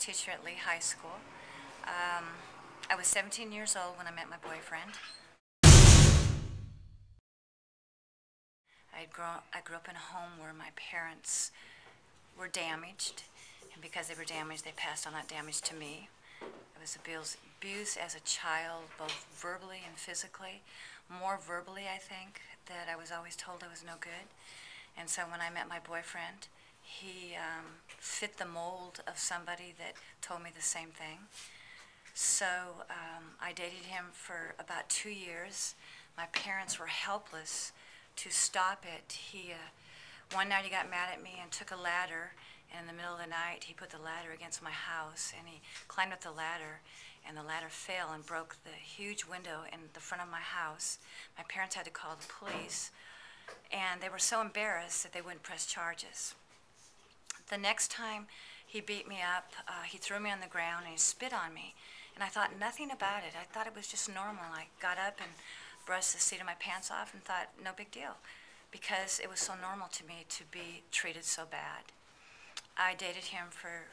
teacher at Lee High School. I was 17 years old when I met my boyfriend. I grew up in a home where my parents were damaged, and because they were damaged, they passed on that damage to me. I was abused as a child, both verbally and physically. More verbally, I think, that I was always told I was no good. And so when I met my boyfriend, he fit the mold of somebody that told me the same thing. So I dated him for about 2 years. My parents were helpless to stop it. One night he got mad at me and took a ladder, and in the middle of the night he put the ladder against my house, and he climbed up the ladder, and the ladder fell and broke the huge window in the front of my house. My parents had to call the police, and they were so embarrassed that they wouldn't press charges. The next time he beat me up, he threw me on the ground and he spit on me, and I thought nothing about it. I thought it was just normal. I got up and brushed the seat of my pants off and thought, no big deal, because it was so normal to me to be treated so bad. I dated him for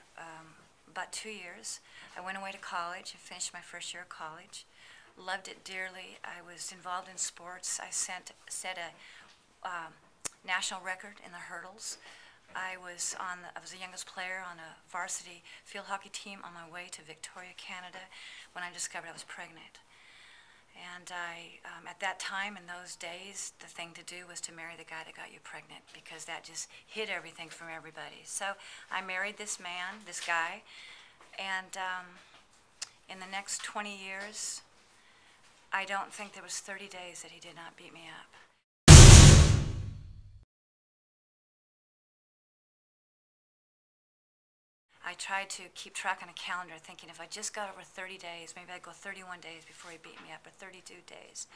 about 2 years. I went away to college and finished my first year of college. Loved it dearly. I was involved in sports. I set a national record in the hurdles. I was the youngest player on a varsity field hockey team on my way to Victoria, Canada, when I discovered I was pregnant. And at that time, in those days, the thing to do was to marry the guy that got you pregnant, because that just hid everything from everybody. So I married this man, this guy, and in the next 20 years, I don't think there was 30 days that he did not beat me up. I tried to keep track on a calendar, thinking if I just got over 30 days, maybe I'd go 31 days before he beat me up, or 32 days.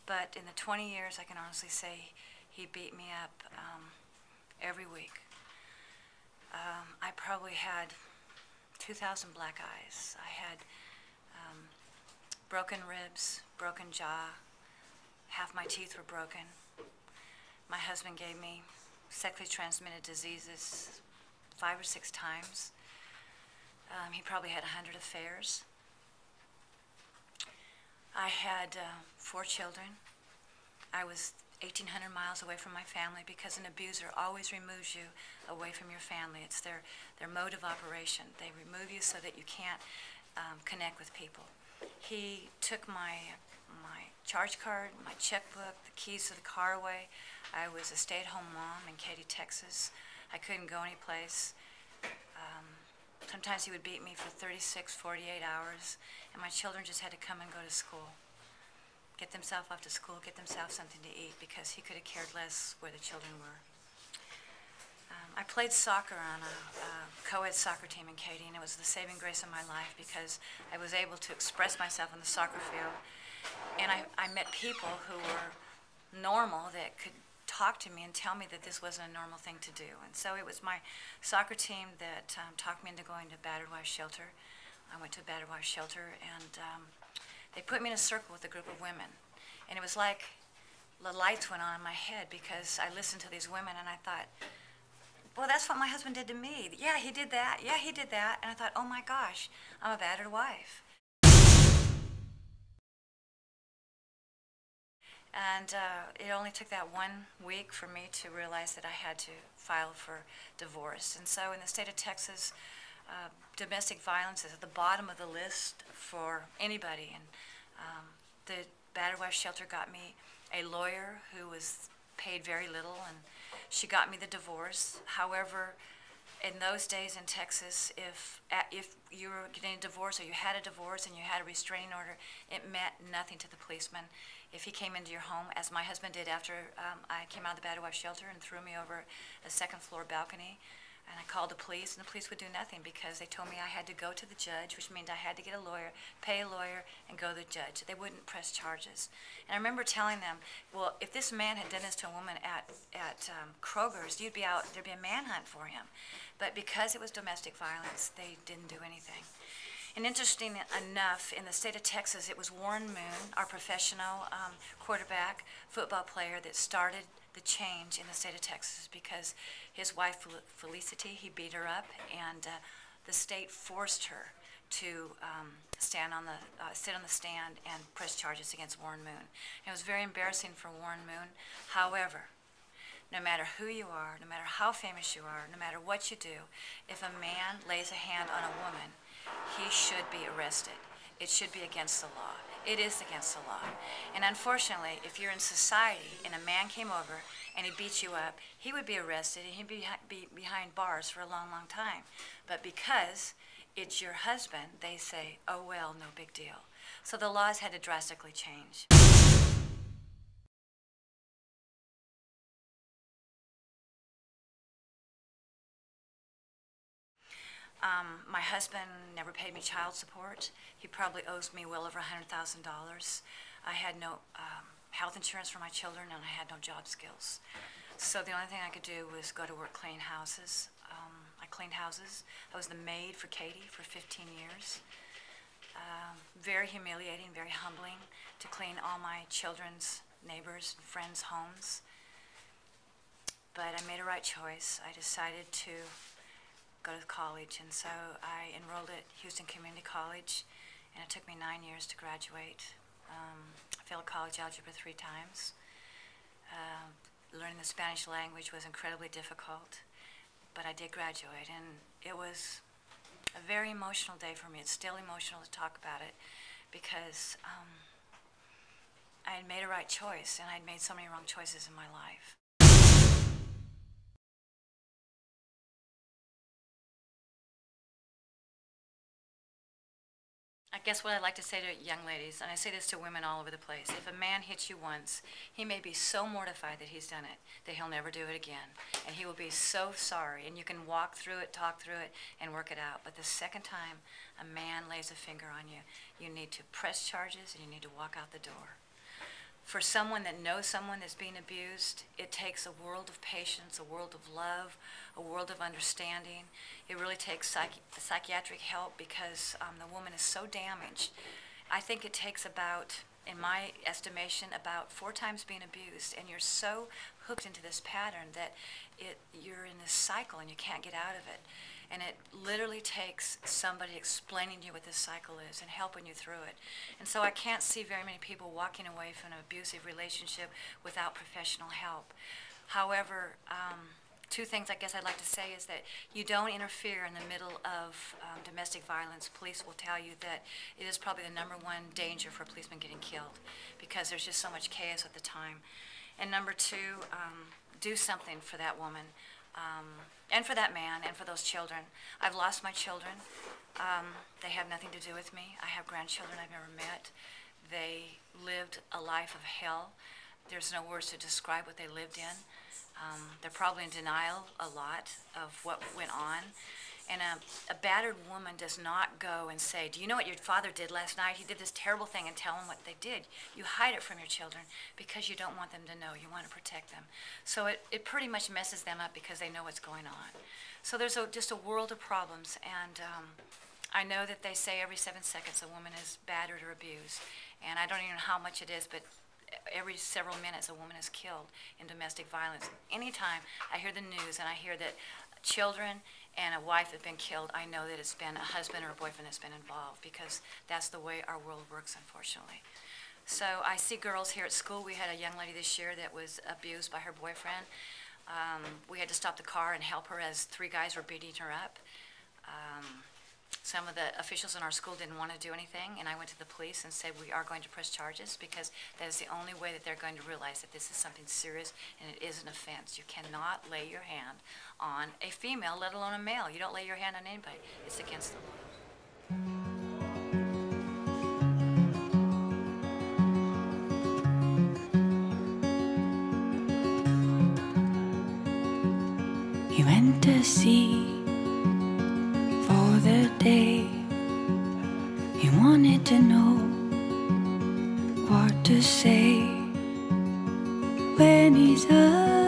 But in the 20 years, I can honestly say he beat me up every week. I probably had 2,000 black eyes. I had broken ribs, broken jaw, half my teeth were broken. My husband gave me sexually transmitted diseases 5 or 6 times. He probably had 100 affairs. I had 4 children. I was 1,800 miles away from my family, because an abuser always removes you away from your family. It's their mode of operation. They remove you so that you can't connect with people. He took my charge card, my checkbook, the keys to the car away. I was a stay-at-home mom in Katy, Texas. I couldn't go anyplace. Sometimes he would beat me for 36, 48 hours, and my children just had to come and go to school, get themselves off to school, get themselves something to eat, because he could have cared less where the children were. I played soccer on a co-ed soccer team in Katy, and it was the saving grace of my life, because I was able to express myself on the soccer field, and I met people who were normal that could talk to me and tell me that this wasn't a normal thing to do. And so it was my soccer team that talked me into going to battered wife shelter. I went to a battered wife shelter, and they put me in a circle with a group of women. And it was like the lights went on in my head, because I listened to these women and I thought, well, that's what my husband did to me. Yeah, he did that. Yeah, he did that. And I thought, oh my gosh, I'm a battered wife. And it only took that 1 week for me to realize that I had to file for divorce. And so in the state of Texas, domestic violence is at the bottom of the list for anybody. And the battered wife shelter got me a lawyer who was paid very little, and she got me the divorce. However, in those days in Texas, if you were getting a divorce, or you had a divorce and you had a restraining order, it meant nothing to the policeman. If he came into your home, as my husband did after I came out of the battered wife shelter and threw me over a 2nd floor balcony, and I called the police, and the police would do nothing, because they told me I had to go to the judge, which means I had to get a lawyer, pay a lawyer, and go to the judge. They wouldn't press charges. And I remember telling them, well, if this man had done this to a woman at Kroger's, you'd be out, there'd be a manhunt for him. But because it was domestic violence, they didn't do anything. And interesting enough, in the state of Texas, it was Warren Moon, our professional quarterback, football player, that started the change in the state of Texas, because his wife, Felicity, he beat her up, and the state forced her to sit on the stand and press charges against Warren Moon. And it was very embarrassing for Warren Moon. However, no matter who you are, no matter how famous you are, no matter what you do, if a man lays a hand on a woman, he should be arrested. It should be against the law. It is against the law. And unfortunately, if you're in society and a man came over and he beat you up, he would be arrested and he'd be behind bars for a long, long time. But because it's your husband, they say, oh well, no big deal. So the laws had to drastically change. My husband never paid me child support. He probably owes me well over $100,000. I had no health insurance for my children, and I had no job skills. So the only thing I could do was go to work clean houses. I cleaned houses. I was the maid for Katie for 15 years. Very humiliating, very humbling to clean all my children's, neighbors, and friends' homes. But I made a right choice. I decided to go to college, and so I enrolled at Houston Community College, and it took me 9 years to graduate. I failed college algebra 3 times. Learning the Spanish language was incredibly difficult, but I did graduate, and it was a very emotional day for me. It's still emotional to talk about it because I had made a right choice, and I'd made so many wrong choices in my life. I guess what I'd like to say to young ladies, and I say this to women all over the place, if a man hits you once, he may be so mortified that he's done it, that he'll never do it again. And he will be so sorry, and you can walk through it, talk through it, and work it out. But the second time a man lays a finger on you, you need to press charges and you need to walk out the door. For someone that knows someone that's being abused, it takes a world of patience, a world of love, a world of understanding. It really takes psychiatric help because the woman is so damaged. I think it takes about, in my estimation, about 4 times being abused, and you're so hooked into this pattern that you're in this cycle and you can't get out of it. And it literally takes somebody explaining to you what this cycle is and helping you through it. And so I can't see very many people walking away from an abusive relationship without professional help. However, 2 things I guess I'd like to say is that you don't interfere in the middle of domestic violence. Police will tell you that it is probably the #1 danger for a policeman getting killed because there's just so much chaos at the time. And number 2, do something for that woman. And for that man, and for those children. I've lost my children. They have nothing to do with me. I have grandchildren I've never met. They lived a life of hell. There's no words to describe what they lived in. They're probably in denial a lot of what went on. And a battered woman does not go and say, do you know what your father did last night? He did this terrible thing, and tell them what they did. You hide it from your children because you don't want them to know. You want to protect them. So it pretty much messes them up because they know what's going on. So there's just a world of problems. And I know that they say every 7 seconds a woman is battered or abused. And I don't even know how much it is, but every several minutes a woman is killed in domestic violence. Anytime I hear the news and I hear that children and a wife have been killed, I know that it's been a husband or a boyfriend that's been involved because that's the way our world works, unfortunately. So I see girls here at school. We had a young lady this year that was abused by her boyfriend. We had to stop the car and help her as 3 guys were beating her up. Some of the officials in our school didn't want to do anything, and I went to the police and said we are going to press charges because that is the only way that they're going to realize that this is something serious and it is an offense. You cannot lay your hand on a female, let alone a male. You don't lay your hand on anybody. It's against the law. You went to sea for the day. He wanted to know what to say when he's up.